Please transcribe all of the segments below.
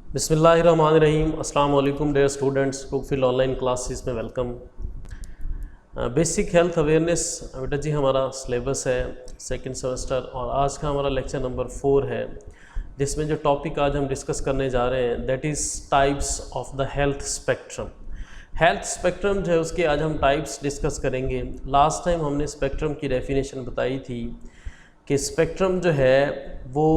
बिस्मिल्लाहिर्रहमानिर्रहीम। अस्सलाम वालेकुम डियर स्टूडेंट्स, कुकफिल ऑनलाइन क्लासेस में वेलकम। बेसिक हेल्थ अवेयरनेस बेटा जी हमारा सिलेबस है सेकंड सेमेस्टर, और आज का हमारा लेक्चर नंबर 4 है, जिसमें जो टॉपिक आज हम डिस्कस करने जा रहे हैं that is types of the health spectrum. Health spectrum जो है उसके आज हम टाइप्स डिस्कस करेंगे। लास्ट टाइम हमने स्पेक्ट्रम की डेफिनेशन बताई थी कि स्पेक्ट्रम जो है वो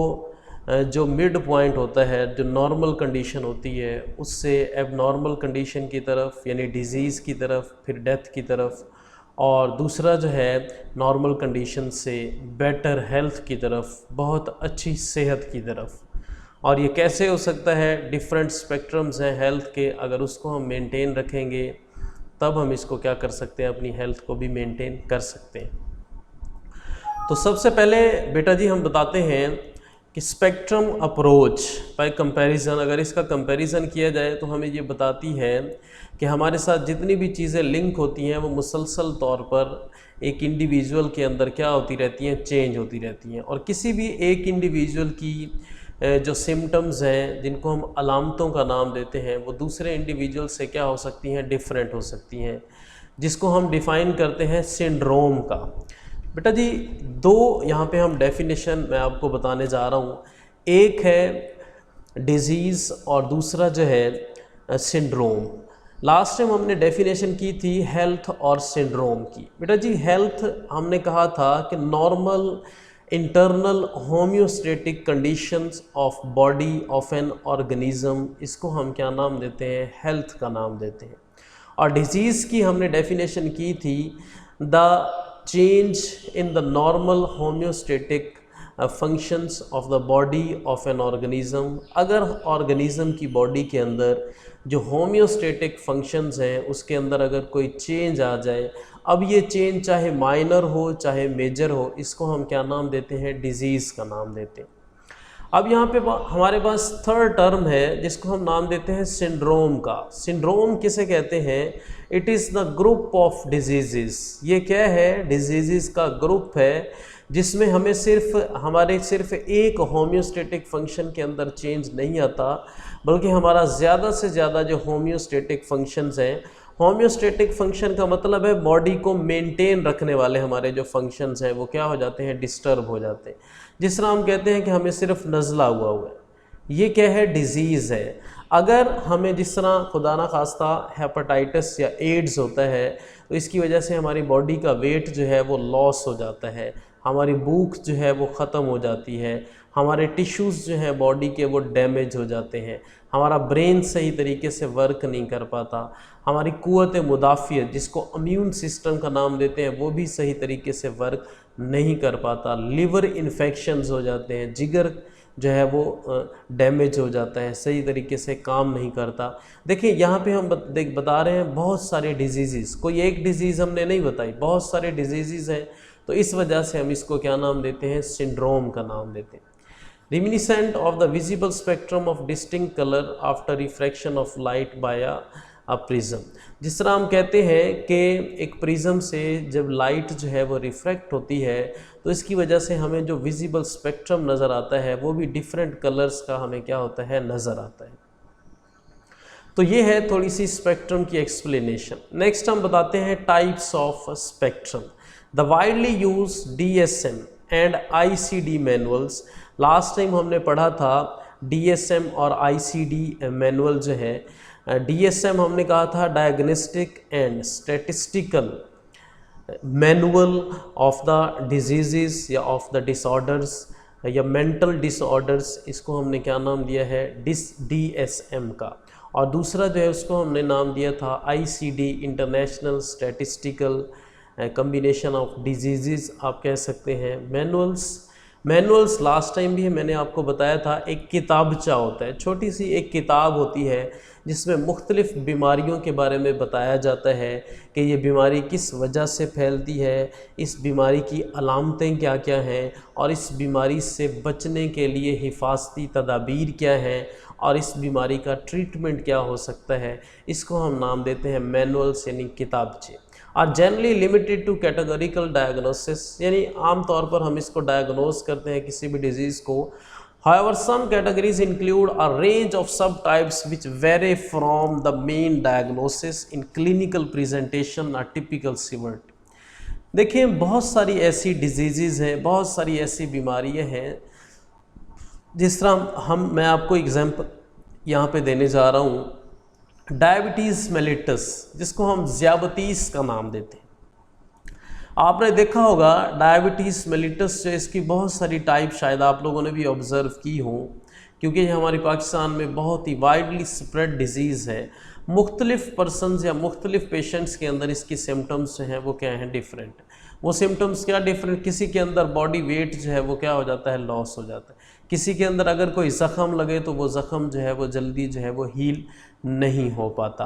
जो मिड पॉइंट होता है, जो नॉर्मल कंडीशन होती है, उससे एबनॉर्मल कंडीशन की तरफ यानी डिज़ीज़ की तरफ, फिर डेथ की तरफ, और दूसरा जो है नॉर्मल कंडीशन से बेटर हेल्थ की तरफ, बहुत अच्छी सेहत की तरफ। और ये कैसे हो सकता है? डिफरेंट स्पेक्ट्रम्स हैं हेल्थ के, अगर उसको हम मेंटेन रखेंगे तब हम इसको क्या कर सकते हैं, अपनी हेल्थ को भी मेंटेन कर सकते हैं। तो सबसे पहले बेटा जी हम बताते हैं कि स्पेक्ट्रम अप्रोच बाय कंपैरिजन, अगर इसका कंपैरिजन किया जाए तो हमें ये बताती है कि हमारे साथ जितनी भी चीज़ें लिंक होती हैं वो मुसलसल तौर पर एक इंडिविजुअल के अंदर क्या होती रहती हैं, चेंज होती रहती हैं। और किसी भी एक इंडिविजुअल की जो सिम्टम्स हैं, जिनको हम अलामतों का नाम देते हैं, वो दूसरे इंडिविजुअल से क्या हो सकती हैं, डिफरेंट हो सकती हैं, जिसको हम डिफ़ाइन करते हैं सिंड्रोम का। बेटा जी दो यहाँ पे हम डेफिनेशन मैं आपको बताने जा रहा हूँ, एक है डिज़ीज़ और दूसरा जो है सिंड्रोम। लास्ट टाइम हमने डेफिनेशन की थी हेल्थ और सिंड्रोम की। बेटा जी हेल्थ हमने कहा था कि normal internal homeostatic conditions of body of an organism, इसको हम क्या नाम देते हैं, हेल्थ का नाम देते हैं। और डिजीज़ की हमने डेफिनेशन की थी the change in the normal homeostatic functions of the body of an organism. अगर ऑर्गेनिज्म की बॉडी के अंदर जो होम्योस्टेटिक फंक्शंस हैं उसके अंदर अगर कोई चेंज आ जाए, अब ये चेंज चाहे माइनर हो चाहे मेजर हो, इसको हम क्या नाम देते हैं, डिजीज़ का नाम देते हैं। अब यहाँ पे हमारे पास थर्ड टर्म है जिसको हम नाम देते हैं सिंड्रोम का। सिंड्रोम किसे कहते हैं? It is the group of disease. ये क्या है? डिजीज़ का ग्रुप है जिसमें हमें सिर्फ एक होम्योस्टेटिक फंक्शन के अंदर चेंज नहीं आता, बल्कि हमारा ज़्यादा से ज़्यादा जो होम्योस्टेटिक फंक्शंस हैं, होम्योस्टेटिक फंक्शन का मतलब है बॉडी को मेंटेन रखने वाले हमारे जो फंक्शंस हैं वो क्या हो जाते हैं, डिस्टर्ब हो जाते हैं। जिस तरह हम कहते हैं कि हमें सिर्फ नज़ला हुआ है, ये क्या है, डिज़ीज़ है। अगर हमें जिस तरह खुदा ना खास्ता हेपेटाइटिस या एड्स होता है, तो इसकी वजह से हमारी बॉडी का वेट जो है वो लॉस हो जाता है, हमारी भूख जो है वो ख़त्म हो जाती है, हमारे टिश्यूज़ जो हैं बॉडी के वो डैमेज हो जाते हैं, हमारा ब्रेन सही तरीके से वर्क नहीं कर पाता, हमारी क़ुव्वत मुदाफ़ियत जिसको इम्यून सिस्टम का नाम देते हैं वो भी सही तरीके से वर्क नहीं कर पाता, लिवर इन्फेक्शंस हो जाते हैं, जिगर जो है वो डैमेज हो जाता है, सही तरीके से काम नहीं करता। देखिए यहाँ पे हम बता रहे हैं बहुत सारे डिजीज़, कोई एक डिज़ीज़ हमने नहीं बताई, बहुत सारे डिजीज़ हैं, तो इस वजह से हम इसको क्या नाम देते हैं, सिंड्रोम का नाम देते हैं। Reminiscent of the visible spectrum of distinct colour after refraction of light by a prism. जिस तरह हम कहते हैं कि एक प्रिज्म से जब लाइट जो है वो रिफ्रैक्ट होती है, तो इसकी वजह से हमें जो विजिबल स्पेक्ट्रम नज़र आता है वो भी डिफरेंट कलर्स का हमें क्या होता है, नज़र आता है। तो ये है थोड़ी सी स्पेक्ट्रम की एक्सप्लेनेशन। नेक्स्ट हम बताते हैं types of spectrum. The widely use DSM and ICD manuals. Last time हमने पढ़ा था DSM और ICD मैनुअल जो है, DSM हमने कहा था diagnostic and statistical manual of the disease या ऑफ द डिसऑर्डर्स या मेंटल डिसऑर्डर्स, इसको हमने क्या नाम दिया है, DSM का। और दूसरा जो है उसको हमने नाम दिया था ICD, international statistical combination of disease आप कह सकते हैं। मैनुअल्स लास्ट टाइम भी मैंने आपको बताया था, एक किताबचा होता है, छोटी सी एक किताब होती है जिसमें मुख्तलिफ़ बीमारियों के बारे में बताया जाता है कि ये बीमारी किस वजह से फैलती है, इस बीमारी की अलामतें क्या क्या हैं, और इस बीमारी से बचने के लिए हिफाजती तदाबीर क्या हैं, और इस बीमारी का ट्रीटमेंट क्या हो सकता है। इसको हम नाम देते हैं मैनुअल्स यानी किताबचे। Are generally limited to categorical diagnosis, यानी आम तौर पर हम इसको डायग्नोस करते हैं किसी भी डिज़ीज़ को However, some categories include a range of subtypes which vary from the main diagnosis in clinical presentation or typical severity. देखिए बहुत सारी ऐसी डिजीज़ हैं, बहुत सारी ऐसी बीमारियां हैं, जिस तरह मैं आपको एग्जाम्पल यहाँ पे देने जा रहा हूँ। डायबिटीज़ मेलिटस, जिसको हम ज़ियाबतीस का नाम देते हैं। आपने देखा होगा डायबिटीज़ मेलिटस जो इसकी बहुत सारी टाइप शायद आप लोगों ने भी ऑब्ज़र्व की हो, क्योंकि ये हमारे पाकिस्तान में बहुत ही वाइडली स्प्रेड डिजीज़ है। मुख्तलिफ पर्सनस या मुख्तलिफ पेशेंट्स के अंदर इसकी सिम्टम्स जो हैं वो क्या हैं, डिफरेंट। वो सिम्टम्स क्या डिफरेंट, किसी के अंदर बॉडी वेट जो है वो क्या हो जाता है, लॉस हो जाता है। किसी के अंदर अगर कोई ज़ख़म लगे तो वो ज़ख़म जो है वो जल्दी जो है वो हील नहीं हो पाता।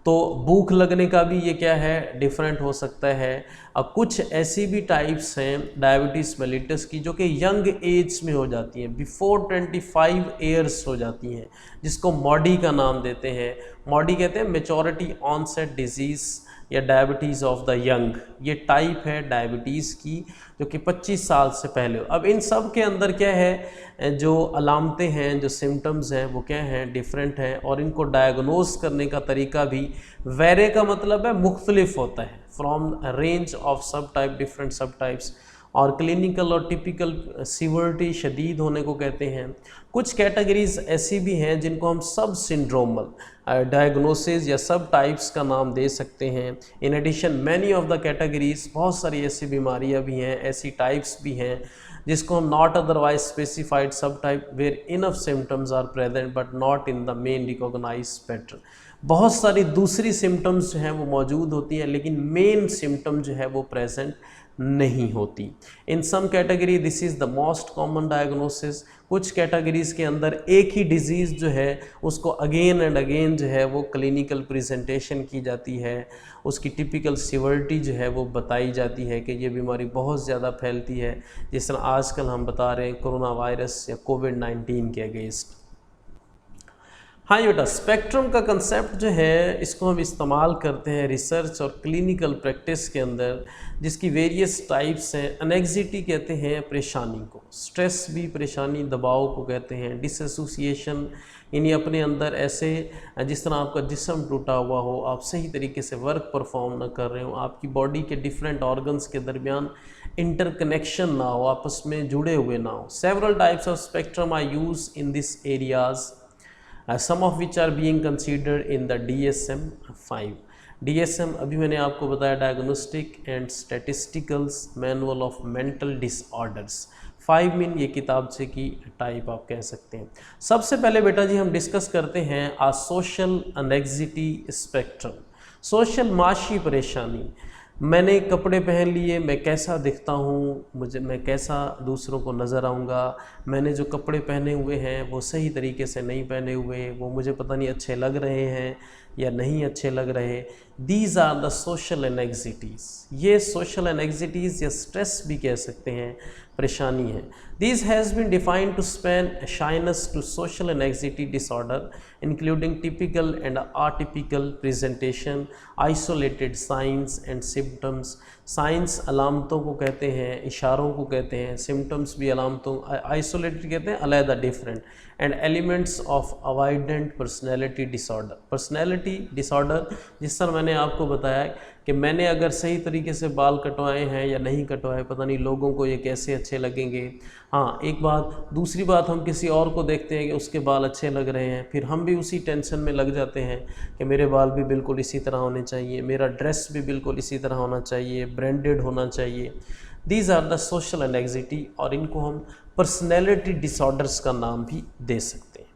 तो भूख लगने का भी ये क्या है, डिफरेंट हो सकता है। अब कुछ ऐसी भी टाइप्स हैं डायबिटीज़ मेलिटस की जो कि यंग एज में हो जाती हैं, बिफोर 25 ईयर्स हो जाती हैं, जिसको मॉडी का नाम देते हैं। मॉडी कहते हैं मेचोरिटी ऑनसेट डिजीज़ या डायबिटीज़ ऑफ द यंग। ये टाइप है डायबिटीज़ की जो कि 25 साल से पहले हो। अब इन सब के अंदर क्या है, जो अलामतें हैं, जो सिम्टम्स हैं वो क्या हैं, डिफरेंट हैं, और इनको डायग्नोज करने का तरीका भी वेरे का मतलब है मुख्तलिफ होता है, फ्रॉम रेंज ऑफ सब टाइप, डिफरेंट सब टाइप्स। और क्लिनिकल और टिपिकल सीवियरिटी शदीद होने को कहते हैं। कुछ कैटेगरीज ऐसी भी हैं जिनको हम सब सिंड्रोमल डायग्नोसिस या सब टाइप्स का नाम दे सकते हैं। In addition many of the categories, बहुत सारी ऐसी बीमारियां भी हैं, ऐसी टाइप्स भी हैं जिसको हम not otherwise specified subtype where enough symptoms are present but not in the main recognize pattern. बहुत सारी दूसरी सिम्टम्स जो हैं वो मौजूद होती हैं, लेकिन मेन सिम्टम जो है वो प्रेजेंट नहीं होती। In some category this is the most common diagnosis. कुछ कैटेगरीज़ के अंदर एक ही डिज़ीज़ जो है उसको अगेन एंड अगेन जो है वो क्लिनिकल प्रेजेंटेशन की जाती है, उसकी टिपिकल सिवियरिटी जो है वो बताई जाती है कि ये बीमारी बहुत ज़्यादा फैलती है, जिस तरह आजकल हम बता रहे हैं कोरोना वायरस या कोविड-19 के अगेंस्ट। हाँ बेटा, स्पेक्ट्रम का कंसेप्ट जो है इसको हम इस्तेमाल करते हैं रिसर्च और क्लिनिकल प्रैक्टिस के अंदर, जिसकी वेरियस टाइप्स हैं। एनेक्सिटी कहते हैं परेशानी को, स्ट्रेस भी परेशानी, दबाव को कहते हैं। डिसएसोसिएशन यानी अपने अंदर ऐसे जिस तरह आपका जिस्म टूटा हुआ हो, आप सही तरीके से वर्क परफॉर्म ना कर रहे हो, आपकी बॉडी के डिफरेंट ऑर्गन्स के दरमियान इंटरकनेक्शन ना हो, आपस में जुड़े हुए ना हो। Several types of spectrum are use in this areas, some of which are being considered in the DSM-5। DSM अभी मैंने आपको बताया, diagnostic and statisticals manual of mental disorders. 5 mean ये किताब से की टाइप आप कह सकते हैं। सबसे पहले बेटा जी हम डिस्कस करते हैं आ सोशल एनेक्सिटी स्पेक्ट्रम। सोशल माशी परेशानी, मैंने कपड़े पहन लिए, मैं कैसा दिखता हूँ, मैं कैसा दूसरों को नज़र आऊँगा, मैंने जो कपड़े पहने हुए हैं वो सही तरीके से नहीं पहने हुए, वो मुझे पता नहीं अच्छे लग रहे हैं या नहीं अच्छे लग रहे। These are the social anxieties. ये सोशल एनेक्सिटीज़ या स्ट्रेस भी कह सकते हैं, परेशानी है। This has been defined to span shyness to social anxiety disorder, including typical and atypical presentation, isolated signs and symptoms। Signs अलामतों को कहते हैं, इशारों को कहते हैं, सिम्टम्स भी अलामतों, आइसोलेटेड कहते हैं अलहदा, different, and elements of avoidant personality disorder. Personality disorder जिस तरह मैंने आपको बताया कि मैंने अगर सही तरीके से बाल कटवाए हैं या नहीं कटवाए, पता नहीं लोगों को ये कैसे अच्छे लगेंगे। हाँ, एक बात। दूसरी बात, हम किसी और को देखते हैं कि उसके बाल अच्छे लग रहे हैं, फिर हम भी उसी टेंशन में लग जाते हैं कि मेरे बाल भी बिल्कुल इसी तरह होने चाहिए, मेरा ड्रेस भी बिल्कुल इसी तरह होना चाहिए, ब्रांडेड होना चाहिए। These are the social anxiety, और इनको हम पर्सनैलिटी डिसऑर्डर्स का नाम भी दे सकते हैं।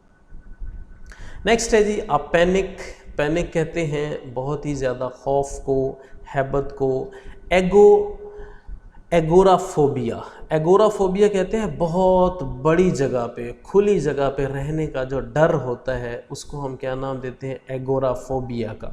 नेक्स्ट है जी आप पैनिक। पैनिक कहते हैं बहुत ही ज़्यादा खौफ को, हैबत को। एगोराफोबिया। एगोराफोबिया कहते हैं बहुत बड़ी जगह पे, खुली जगह पे रहने का जो डर होता है उसको हम क्या नाम देते हैं, एगोराफोबिया का।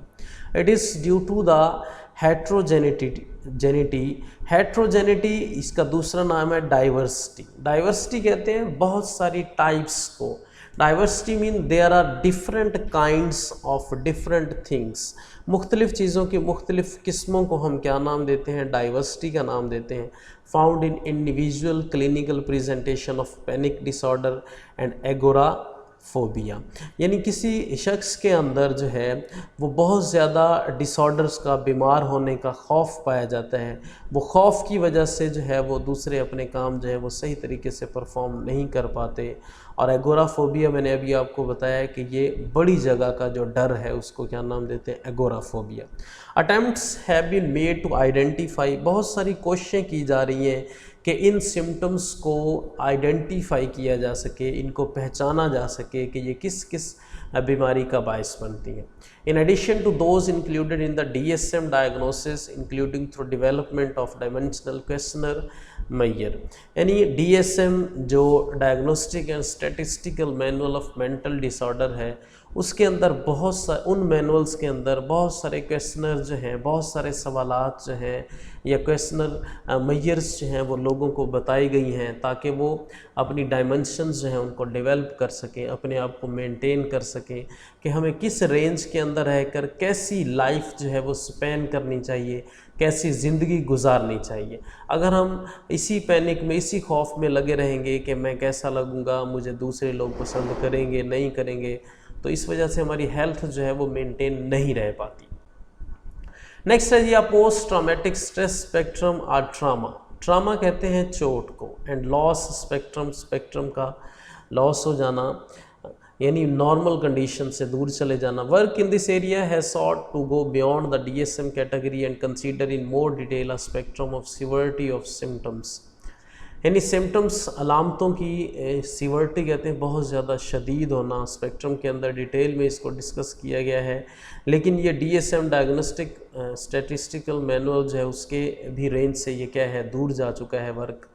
It is due to the heterogeneity. Heterogeneity इसका दूसरा नाम है डाइवर्सिटी। डाइवर्सिटी कहते हैं बहुत सारी टाइप्स को। Diversity mean there are different kinds of different things. मुख्तलिफ़ चीज़ों की मुख्तलिफ़ किस्मों को हम क्या नाम देते हैं? डाइवर्सिटी का नाम देते हैं। Found in individual clinical presentation of panic disorder and agoraphobia, यानी किसी शख्स के अंदर जो है वो बहुत ज़्यादा डिसऑर्डर्स का, बीमार होने का खौफ पाया जाता है। वो खौफ की वजह से जो है वो दूसरे अपने काम जो है वो सही तरीके से परफॉर्म नहीं कर पाते। और एगोराफोबिया मैंने अभी आपको बताया कि ये बड़ी जगह का जो डर है उसको क्या नाम देते हैं? Agoraphobia. Attempts have been made to identify, बहुत सारी कोशिशें की जा रही हैं कि इन सिम्टम्स को आइडेंटिफाई किया जा सके, इनको पहचाना जा सके कि ये किस किस बीमारी का बायस बनती है। In addition to those included in the DSM diagnosis including through development of dimensional questionnaire मैयर, यानी DSM जो diagnostic and statistical manual of mental disorder है, उसके अंदर उन मैनुअल्स के अंदर बहुत सारे क्वेश्चनर जो हैं, बहुत सारे सवालात जो हैं या क्वेश्चनर मैयर्स जो हैं वो लोगों को बताई गई हैं ताकि वो अपनी डायमेंशंस जो हैं उनको डेवलप कर सकें, अपने आप को मेंटेन कर सकें कि हमें किस रेंज के अंदर रहकर कैसी लाइफ जो है वो स्पेन करनी चाहिए, कैसी ज़िंदगी गुजारनी चाहिए। अगर हम इसी पैनिक में, इसी खौफ में लगे रहेंगे कि मैं कैसा लगूँगा, मुझे दूसरे लोग पसंद करेंगे नहीं करेंगे, तो इस वजह से हमारी हेल्थ जो है वो मेंटेन नहीं रह पाती। नेक्स्ट है जी पोस्ट ट्रॉमेटिक स्ट्रेस स्पेक्ट्रम और ट्रामा। ट्रामा कहते हैं चोट को, एंड लॉस स्पेक्ट्रम, स्पेक्ट्रम का लॉस हो जाना यानी नॉर्मल कंडीशन से दूर चले जाना। Work in this area has sought to go beyond the DSM category and consider in more detail a spectrum of severity of symptoms, यानी सिम्टम्स, अलामतों की सीवर्टी कहते हैं बहुत ज़्यादा शदीद होना। स्पेक्ट्रम के अंदर डिटेल में इसको डिस्कस किया गया है, लेकिन ये DSM डायग्नोस्टिक स्टैटिस्टिकल मैनुअल जो है उसके भी रेंज से ये क्या है, दूर जा चुका है वर्क,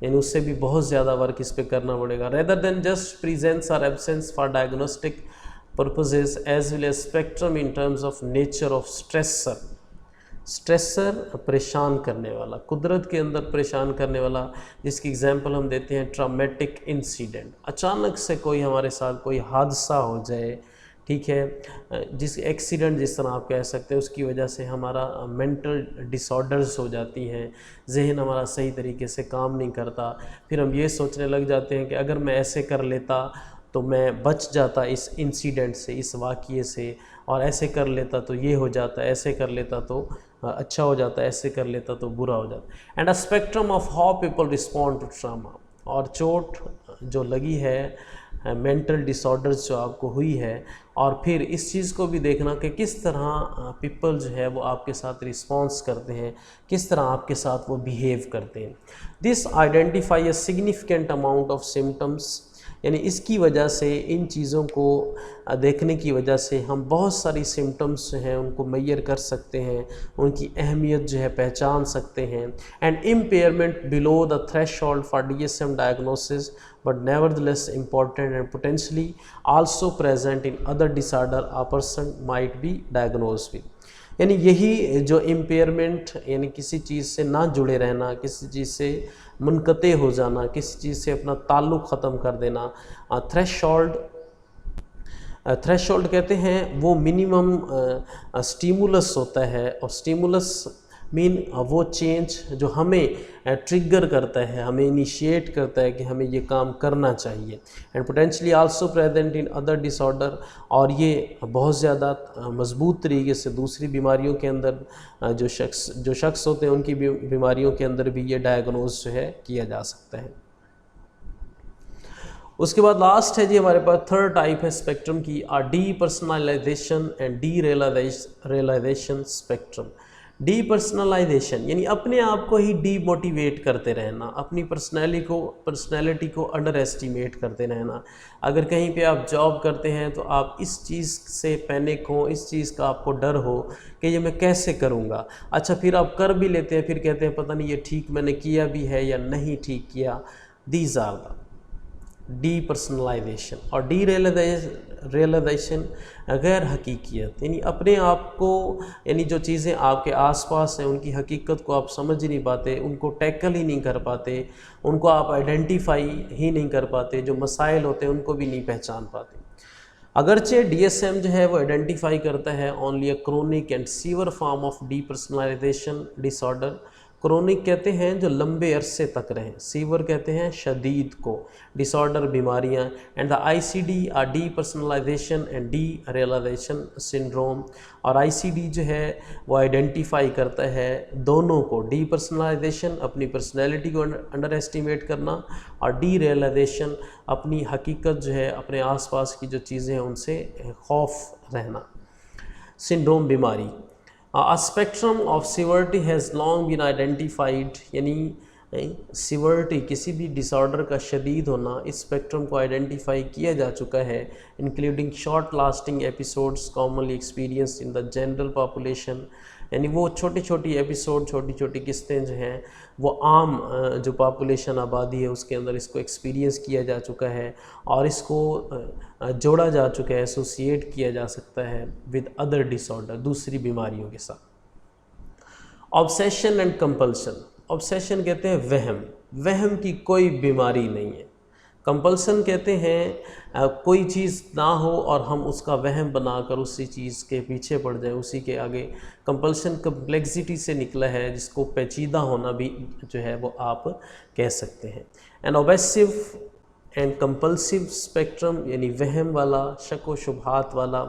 यानी उससे भी बहुत ज़्यादा वर्क इस पर करना पड़ेगा। रेदर देन जस्ट प्रेजेंस और absence for diagnostic purposes as well as spectrum in terms of nature of stressor. Stressor परेशान करने वाला, कुदरत के अंदर परेशान करने वाला, जिसकी एग्जांपल हम देते हैं ट्रॉमेटिक इंसिडेंट। अचानक से कोई हमारे साथ कोई हादसा हो जाए, ठीक है, जिस एक्सीडेंट जिस तरह आप कह सकते हैं, उसकी वजह से हमारा मेंटल डिसऑर्डर्स हो जाती हैं, जहन हमारा सही तरीके से काम नहीं करता। फिर हम ये सोचने लग जाते हैं कि अगर मैं ऐसे कर लेता तो मैं बच जाता इस इंसिडेंट से, इस वाक़ये से, और ऐसे कर लेता तो ये हो जाता, ऐसे कर लेता तो अच्छा हो जाता, ऐसे कर लेता तो बुरा हो जाता। And a spectrum of how people respond to trauma, और चोट जो लगी है, मेंटल डिसऑर्डर्स जो आपको हुई है, और फिर इस चीज़ को भी देखना कि किस तरह पीपल जो है वो आपके साथ रिस्पॉन्स करते हैं, किस तरह आपके साथ वो बिहेव करते हैं। This identify a significant amount of symptoms, यानी इसकी वजह से, इन चीज़ों को देखने की वजह से हम बहुत सारी सिम्टम्स जो हैं उनको मैयर कर सकते हैं, उनकी अहमियत जो है पहचान सकते हैं। And impairment below the threshold for DSM diagnosis but nevertheless important and potentially also present in other disorder a person might be diagnosed with, यानी यही जो इम्पेयरमेंट, यानी किसी चीज़ से ना जुड़े रहना, किसी चीज़ से मुनक़ते हो जाना, किसी चीज़ से अपना ताल्लुक़ ख़त्म कर देना। थ्रेशोल्ड कहते हैं वो मिनिमम स्टिमुलस होता है, और स्टिमुलस मीन वो चेंज जो हमें ट्रिगर करता है, हमें इनिशिएट करता है कि हमें ये काम करना चाहिए। And potentially also present in other disorder, और ये बहुत ज़्यादा मजबूत तरीके से दूसरी बीमारियों के अंदर जो शख्स होते हैं उनकी बीमारियों के अंदर भी ये डायग्नोज जो है किया जा सकता है। उसके बाद लास्ट है जी हमारे पास थर्ड टाइप है स्पेक्ट्रम की, डीपर्सनलाइजेशन एंड डीरियलाइजेशन स्पेक्ट्रम। डीपर्सनलाइजेशन यानी अपने आप को ही डीमोटिवेट करते रहना, अपनी पर्सनैलिटी को अंडर एस्टिमेट करते रहना। अगर कहीं पे आप जॉब करते हैं तो आप इस चीज़ से पैनिक हो, इस चीज़ का आपको डर हो कि ये मैं कैसे करूँगा। अच्छा, फिर आप कर भी लेते हैं, फिर कहते हैं पता नहीं ये ठीक मैंने किया भी है या नहीं ठीक किया। दीज आर द डीपर्सनलाइजेशन और रियलाइजेशन गैर हकीकियत, यानी अपने आप को, यानी जो चीज़ें आपके आसपास हैं उनकी हकीकत को आप समझ ही नहीं पाते, उनको टैकल ही नहीं कर पाते, उनको आप आइडेंटिफाई ही नहीं कर पाते, जो मसाइल होते हैं उनको भी नहीं पहचान पाते। अगरचे DSM जो है वो आइडेंटिफाई करता है only a chronic and sewer form of depersonalisation disorder. Chronic कहते हैं जो लंबे अरसे तक रहें, सीवर कहते हैं शदीद को, डिसऑर्डर बीमारियां, and the ICD are depersonalization and derealization syndrome. और ICD जो है वो आइडेंटिफाई करता है दोनों को, डीपर्सनलाइजेशन अपनी पर्सनैलिटी को अंडर एस्टिमेट करना, और डी रियलाइजेशन अपनी हकीकत जो है, अपने आसपास की जो चीज़ें हैं उनसे खौफ रहना। सिंड्रोम बीमारी, A spectrum of severity has long been identified, यानी सीवर्टी किसी भी डिसऑर्डर का शदीद होना, इस स्पेक्ट्रम को आइडेंटिफाई किया जा चुका है, including short lasting episodes commonly experience in the general population, यानी वो छोटी छोटी एपिसोड, छोटी छोटी किस्तें जो हैं वो आम जो पॉपुलेशन आबादी है उसके अंदर इसको एक्सपीरियंस किया जा चुका है, और इसको जोड़ा जा चुका है, एसोसिएट किया जा सकता है विद अदर डिसऑर्डर, दूसरी बीमारियों के साथ। ऑब्सेशन एंड कंपल्सन, ऑब्सेशन कहते हैं वहम, वहम की कोई बीमारी नहीं है। कंपल्सन कहते हैं कोई चीज़ ना हो और हम उसका वहम बनाकर उसी चीज़ के पीछे पड़ जाए, उसी के आगे। कंपल्सन कम्प्लेक्सिटी से निकला है, जिसको पेचीदा होना भी जो है वो आप कह सकते हैं। And obsessive and compulsive spectrum, यानी वहम वाला, शक व शुबहात वाला।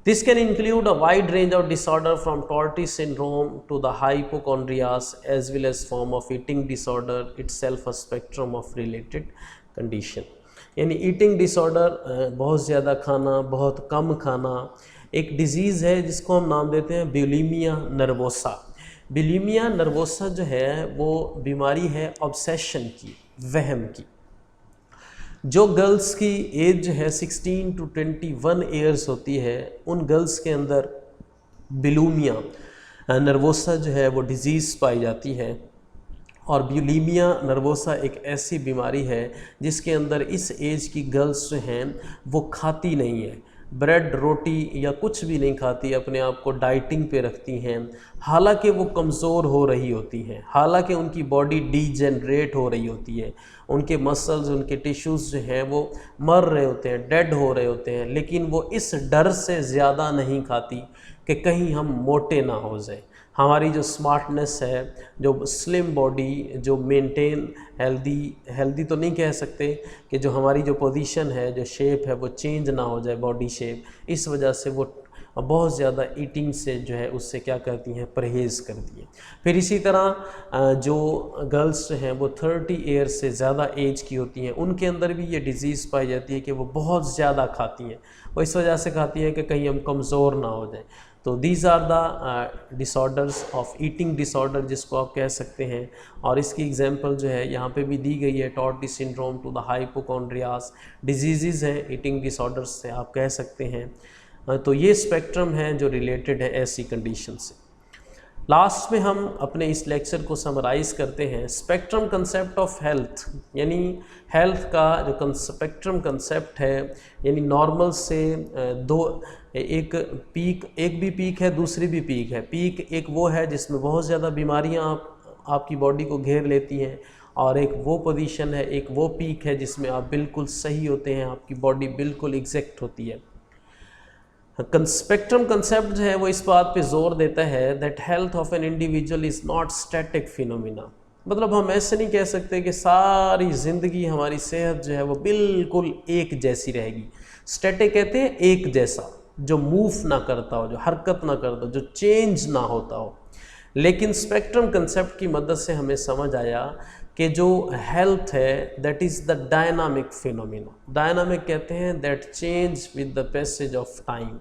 This can include a wide range of disorder from Tourette syndrome to the hypochondrias, as well as form of eating disorder, itself a spectrum of related condition। यानी eating disorder, बहुत ज़्यादा खाना, बहुत कम खाना, एक डिज़ीज़ है जिसको हम नाम देते हैं बुलिमिया नर्वोसा। बुलिमिया नर्वोसा जो है वो बीमारी है ऑब्सेशन की, वहम की। जो गर्ल्स की एज जो है 16 to 21 ईयर्स होती है, उन गर्ल्स के अंदर बुलिमिया नर्वोसा जो है वो डिज़ीज़ पाई जाती है। और बुलिमिया नर्वोसा एक ऐसी बीमारी है जिसके अंदर इस एज की गर्ल्स जो हैं वो खाती नहीं है, ब्रेड रोटी या कुछ भी नहीं खाती, अपने आप को डाइटिंग पे रखती हैं, हालांकि वो कमज़ोर हो रही होती हैं, हालांकि उनकी बॉडी डीजेनरेट हो रही होती है, उनके मसल्स, उनके टिश्यूज़ जो हैं वो मर रहे होते हैं, डेड हो रहे होते हैं, लेकिन वो इस डर से ज़्यादा नहीं खाती कि कहीं हम मोटे ना हो जाए। हमारी जो स्मार्टनेस है, जो स्लिम बॉडी, जो मेंटेन हेल्दी तो नहीं कह सकते कि जो हमारी जो पोजीशन है, जो शेप है वो चेंज ना हो जाए, बॉडी शेप, इस वजह से वो बहुत ज़्यादा ईटिंग से जो है उससे क्या करती हैं, परहेज़ करती हैं। फिर इसी तरह जो गर्ल्स जो हैं वो 30 ईयर्स से ज़्यादा एज की होती हैं, उनके अंदर भी ये डिज़ीज़ पाई जाती है कि वो बहुत ज़्यादा खाती हैं। वो इस वजह से खाती हैं कि कहीं हम कमज़ोर ना हो जाए। तो these are the disorders of eating disorder, जिसको आप कह सकते हैं। और इसकी एग्जांपल जो है यहाँ पे भी दी गई है, टॉर्टी सिंड्रोम टू द हाइपोकॉन्ड्रियास, डिजीज़ हैं ईटिंग डिसऑर्डर्स से आप कह सकते हैं। तो ये स्पेक्ट्रम है जो रिलेटेड है ऐसी कंडीशन से। लास्ट में हम अपने इस लेक्चर को समराइज़ करते हैं। स्पेक्ट्रम कंसेप्ट ऑफ हेल्थ, यानी हेल्थ का जो स्पेक्ट्रम कंसेप्ट है, यानी नॉर्मल से एक भी पीक है, दूसरी भी पीक है। पीक एक वो है जिसमें बहुत ज़्यादा बीमारियां आपकी बॉडी को घेर लेती हैं, और एक वो पोजीशन है, एक वो पीक है जिसमें आप बिल्कुल सही होते हैं, आपकी बॉडी बिल्कुल एग्जैक्ट होती है। स्पेक्ट्रम कंसेप्ट जो है वो इस बात पे जोर देता है that health of an individual is not static phenomena. मतलब हम ऐसे नहीं कह सकते कि सारी ज़िंदगी हमारी सेहत जो है वो बिल्कुल एक जैसी रहेगी। स्टैटिक कहते हैं एक जैसा, जो मूव ना करता हो, जो हरकत ना करता हो, जो चेंज ना होता हो। लेकिन स्पेक्ट्रम कंसेप्ट की मदद से हमें समझ आया कि जो हेल्थ है that is the dynamic phenomena. Dynamic कहते हैं that change with the passage of time,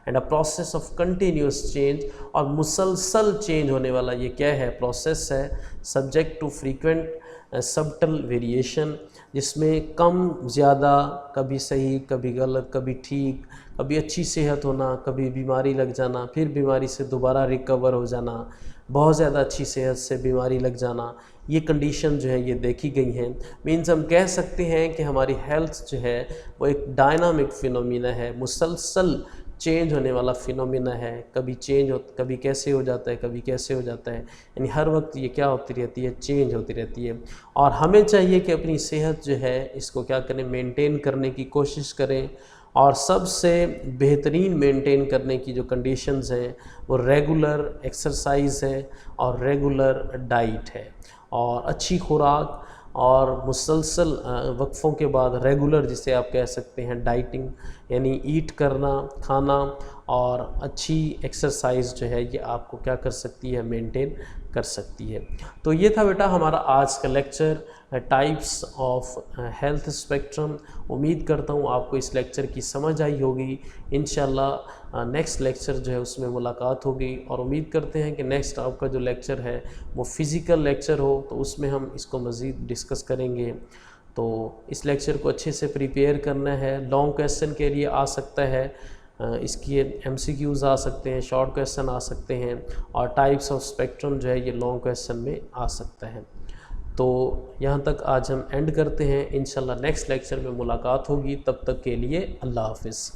and a process of continuous change, और मुसलसल चेंज होने वाला ये क्या है, प्रोसेस है, subject to frequent subtle variation, जिसमें कम ज़्यादा, कभी सही कभी गलत, कभी ठीक, कभी अच्छी सेहत होना, कभी बीमारी लग जाना, फिर बीमारी से दोबारा रिकवर हो जाना, बहुत ज़्यादा अच्छी सेहत से बीमारी लग जाना, ये कंडीशन जो है ये देखी गई हैं। मीन्स हम कह सकते हैं कि हमारी हेल्थ जो है वो एक डायनामिक फिनोमिना है, मुसलसल चेंज होने वाला फिनोमिना है, कभी चेंज हो, कभी कैसे हो जाता है, कभी कैसे हो जाता है, यानी हर वक्त ये क्या होती रहती है, चेंज होती रहती है। और हमें चाहिए कि अपनी सेहत जो है इसको क्या करें, मेंटेन करने की कोशिश करें, और सबसे बेहतरीन मेंटेन करने की जो कंडीशंस हैं वो रेगुलर एक्सरसाइज है और रेगुलर डाइट है, और अच्छी खुराक, और मुसलसल वक्फ़ों के बाद रेगुलर, जिसे आप कह सकते हैं डाइटिंग, यानी ईट करना, खाना, और अच्छी एक्सरसाइज जो है ये आपको क्या कर सकती है, मेंटेन कर सकती है। तो ये था बेटा हमारा आज का lecture, types of health spectrum. उम्मीद करता हूँ आपको इस लेक्चर की समझ आई होगी। इंशाल्लाह नेक्स्ट लेक्चर जो है उसमें मुलाकात होगी, और उम्मीद करते हैं कि नेक्स्ट आपका जो लेक्चर है वो फिज़िकल लेक्चर हो, तो उसमें हम इसको मज़ीद डिस्कस करेंगे। तो इस लेक्चर को अच्छे से प्रिपेयर करना है। लॉन्ग क्वेश्चन के लिए आ सकता है, इसकी MCQs आ सकते हैं, शॉर्ट क्वेश्चन आ सकते हैं, और टाइप्स ऑफ स्पेक्ट्रम जो है ये लॉन्ग क्वेश्चन में आ सकता है। तो यहाँ तक आज हम एंड करते हैं। इंशाल्लाह नेक्स्ट लेक्चर में मुलाकात होगी, तब तक के लिए अल्लाह हाफ़िज़।